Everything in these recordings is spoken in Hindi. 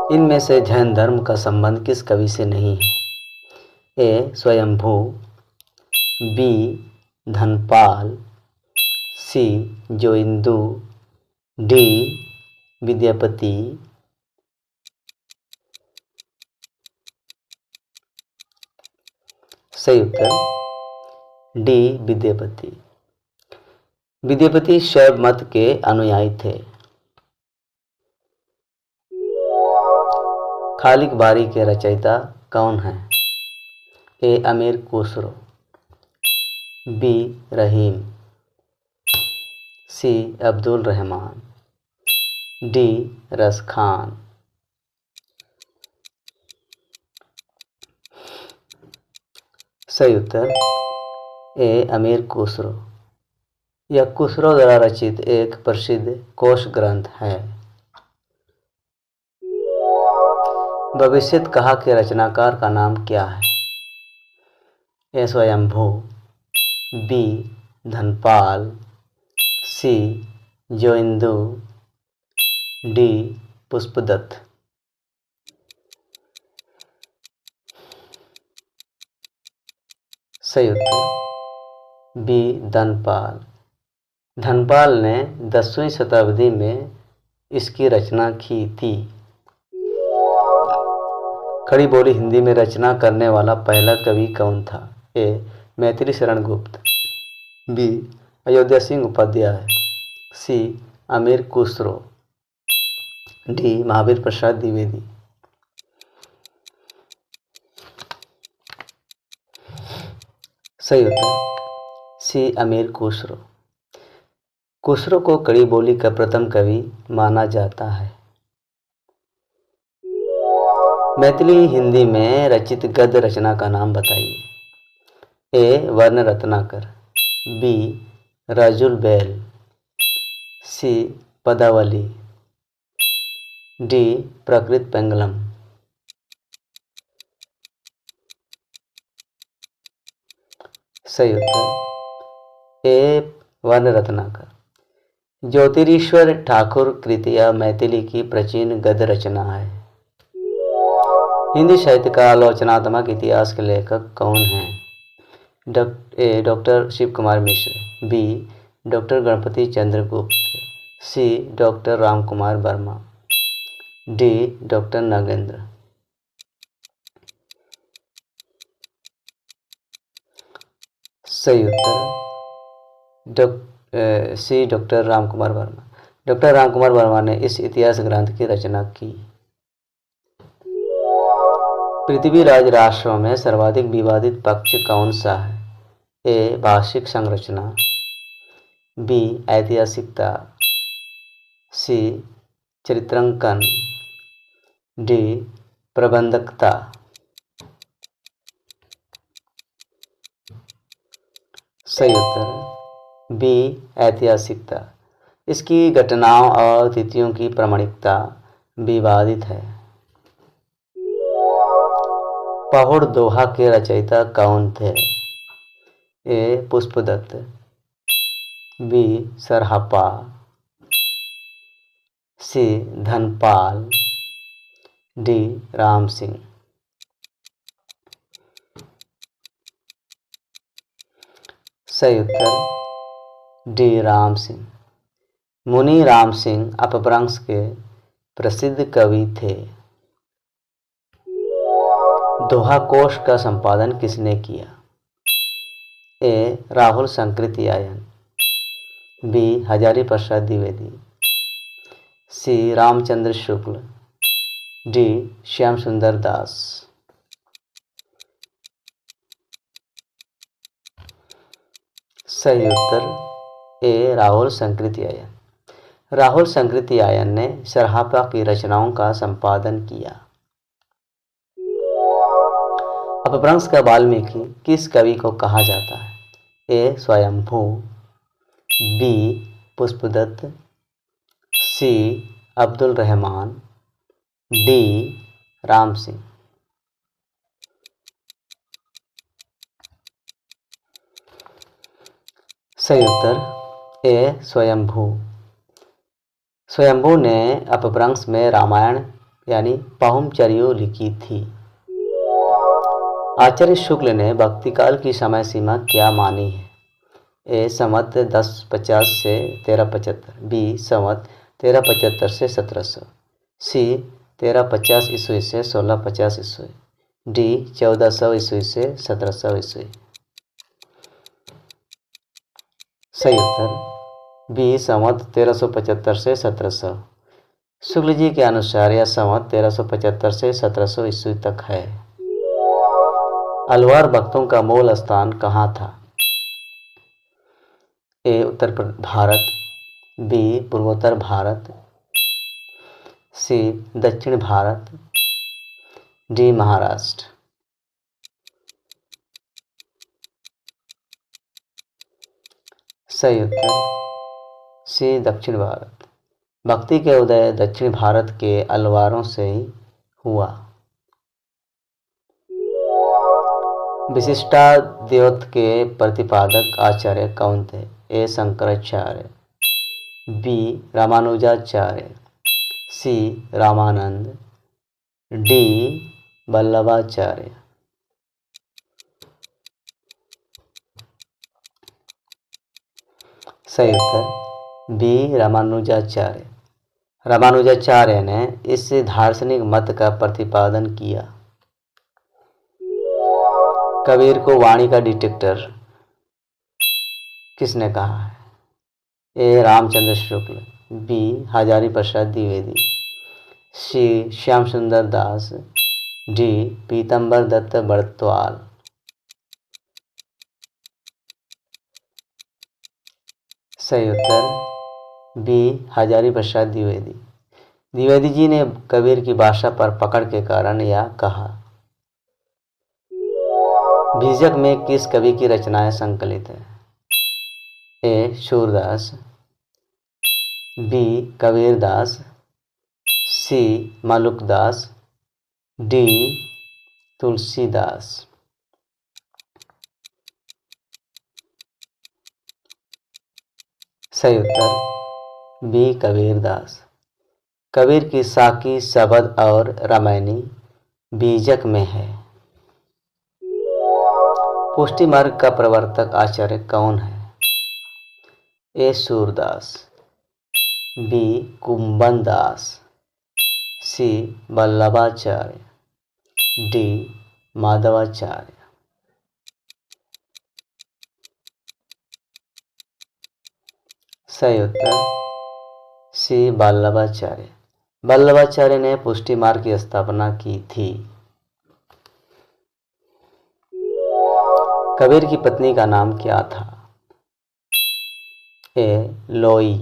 इनमें से जैन धर्म का संबंध किस कवि से नहीं है? ए स्वयंभू, बी धनपाल, सी जोइंदू, डी विद्यापति। सही उत्तर डी विद्यापति। विद्यापति शैव मत के अनुयायी थे। खालिक बारी के रचयिता कौन हैं? ए अमीर खुसरो, बी रहीम, सी अब्दुल रहमान, डी रस खान। सही उत्तर ए अमीर खुसरो। यह खुसरो द्वारा रचित एक प्रसिद्ध कोश ग्रंथ है। भविष्यत कहा के रचनाकार का नाम क्या है? ए स्वयंभू, बी धनपाल, सी जोइंदू, डी पुष्पदत्त। सही उत्तर बी धनपाल। धनपाल ने 10वीं शताब्दी में इसकी रचना की थी। खड़ी बोली हिंदी में रचना करने वाला पहला कवि कौन था? ए मैथिली शरण गुप्त, बी अयोध्या सिंह उपाध्याय, सी अमीर खुसरो, डी महावीर प्रसाद द्विवेदी। सही उत्तर सी अमीर खुसरो। खुसरो को खड़ी बोली का प्रथम कवि माना जाता है। मैथिली हिंदी में रचित गद्य रचना का नाम बताइए। ए वर्ण रत्नाकर, बी राजुल बैल, सी पदावली, डी प्रकृत पेंगलम। सही उत्तर ए वर्ण रत्नाकर। ज्योतिरीश्वर ठाकुर कृतिया मैथिली की प्राचीन गद्य रचना है। हिंदी साहित्य का आलोचनात्मक इतिहास के लेखक कौन हैं? A doctor Shiv Kumar Mishra, B doctor Ganapati Chandra Gupta, C doctor Ram Kumar Verma, D doctor Nagendra. सही उत्तर C doctor Ram Kumar Verma. Doctor Ram Kumar Verma ने इस इतिहास ग्रंथ की रचना की। पृथ्वीराज राष्ट्रों में सर्वाधिक विवादित पक्ष कौन सा है? ए भाषिक संरचना, बी ऐतिहासिकता, सी चरित्रांकन, डी प्रबंधकता। सही उत्तर बी ऐतिहासिकता। इसकी घटनाओं और तिथियों की प्रामाणिकता विवादित है। पहुड़ दोहा के रचयिता कौन थे? ए पुष्पदत्त, बी सरहपा, सी धनपाल, डी राम सिंह। सही उत्तर डी राम सिंह। मुनि राम सिंह अपभ्रंश के प्रसिद्ध कवि थे। दोहा कोश का संपादन किसने किया? ए राहुल संकृत्यायन, बी हजारी प्रसाद द्विवेदी, सी रामचंद्र शुक्ल, डी श्याम सुंदर दास। सही उत्तर ए राहुल संकृत्यायन। राहुल संकृत्यायन ने सरहापा की रचनाओं का संपादन किया। अपभ्रंश का वाल्मीकि किस कवि को कहा जाता है? ए स्वयंभू, बी पुष्पदत्त, सी अब्दुल रहमान, डी राम सिंह। सही उत्तर ए स्वयंभू। स्वयंभू ने अपभ्रंश में रामायण यानी पाहुमचर्यो लिखी थी। आचार्य शुक्ल ने भक्तिकाल की समय सीमा क्या मानी है? ए संवत 1050 से 1375, बी संवत 1375 से 1700, सी 1350 ईस्वी से 1650 ईस्वी, डी 1400 ईस्वी से 1700 ईस्वी। सही उत्तर बी संवत 1375 से 1700। शुक्ल जी के अनुसार यह संवत 1375 से 1700 ईस्वी तक है। अलवार भक्तों का मूल स्थान कहाँ था? ए उत्तर भारत, बी पूर्वोत्तर भारत, सी दक्षिण भारत, डी महाराष्ट्र। सही उत्तर सी दक्षिण भारत। भक्ति के उदय दक्षिण भारत के अलवारों से ही हुआ। विशिष्टाद्वैत के प्रतिपादक आचार्य कौन थे? ए शंकराचार्य, बी रामानुजाचार्य, सी रामानंद, डी वल्लभाचार्य। सही उत्तर बी रामानुजाचार्य। रामानुजाचार्य ने इस दार्शनिक मत का प्रतिपादन किया। कबीर को वाणी का डिटेक्टर किसने कहा है? ए रामचंद्र शुक्ल, बी हजारी प्रसाद द्विवेदी, सी श्याम सुंदर दास, डी पीतम्बर दत्त बड़त्वाल। सही उत्तर बी हजारी प्रसाद द्विवेदी। द्विवेदी जी ने कबीर की भाषा पर पकड़ के कारण यह कहा। बीजक में किस कवि की रचनाएं संकलित है? ए सूरदास, बी कबीरदास, सी मलुकदास, डी तुलसीदास। सही उत्तर बी कबीरदास। कबीर की साकी, शबद और रामायणी बीजक में है। पुष्टि मार्ग का प्रवर्तक आचार्य कौन है? ए सूरदास, बी कुंभन दास, सी वल्लभाचार्य, डी माधवाचार्य। सही उत्तर सी वल्लभाचार्य। वल्लभाचार्य ने पुष्टि मार्ग की स्थापना की थी। कबीर की पत्नी का नाम क्या था? ए लोई,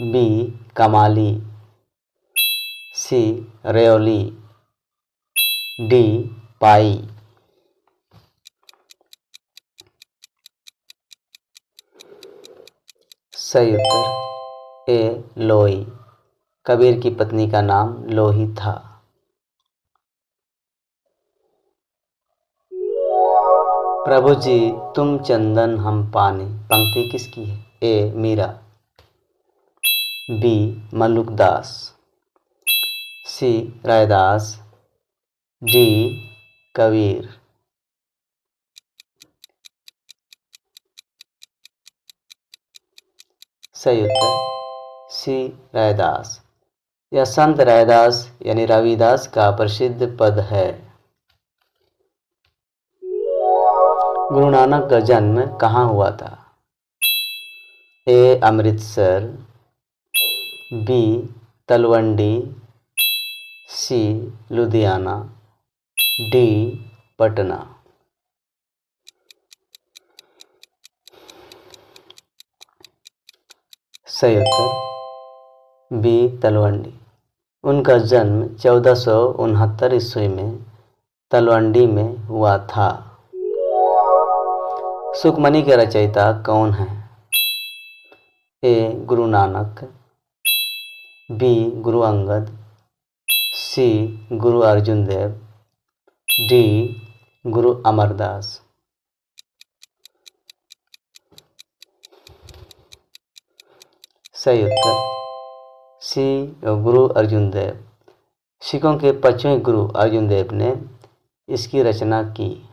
बी कमाली, सी रेओली, डी पाई। सही उत्तर ए लोई। कबीर की पत्नी का नाम लोही था। प्रभु जी तुम चंदन हम पानी पंक्ति किसकी है? ए मीरा, बी मलुकदास, सी रैदास, डी कबीर। सही उत्तर सी रैदास। यह संत रैदास यानी रविदास का प्रसिद्ध पद है। गुरु नानक का जन्म कहाँ हुआ था? ए अमृतसर, बी तलवंडी, सी लुधियाना, डी पटना। सही उत्तर बी तलवंडी। उनका जन्म 1469 ईस्वी में तलवंडी में हुआ था। सुखमणि के रचयिता कौन हैं? ए गुरु नानक, बी गुरु अंगद, सी गुरु अर्जुन देव, डी गुरु अमरदास। सही उत्तर सी गुरु अर्जुन देव। सिखों के 5वें गुरु अर्जुन देव ने इसकी रचना की।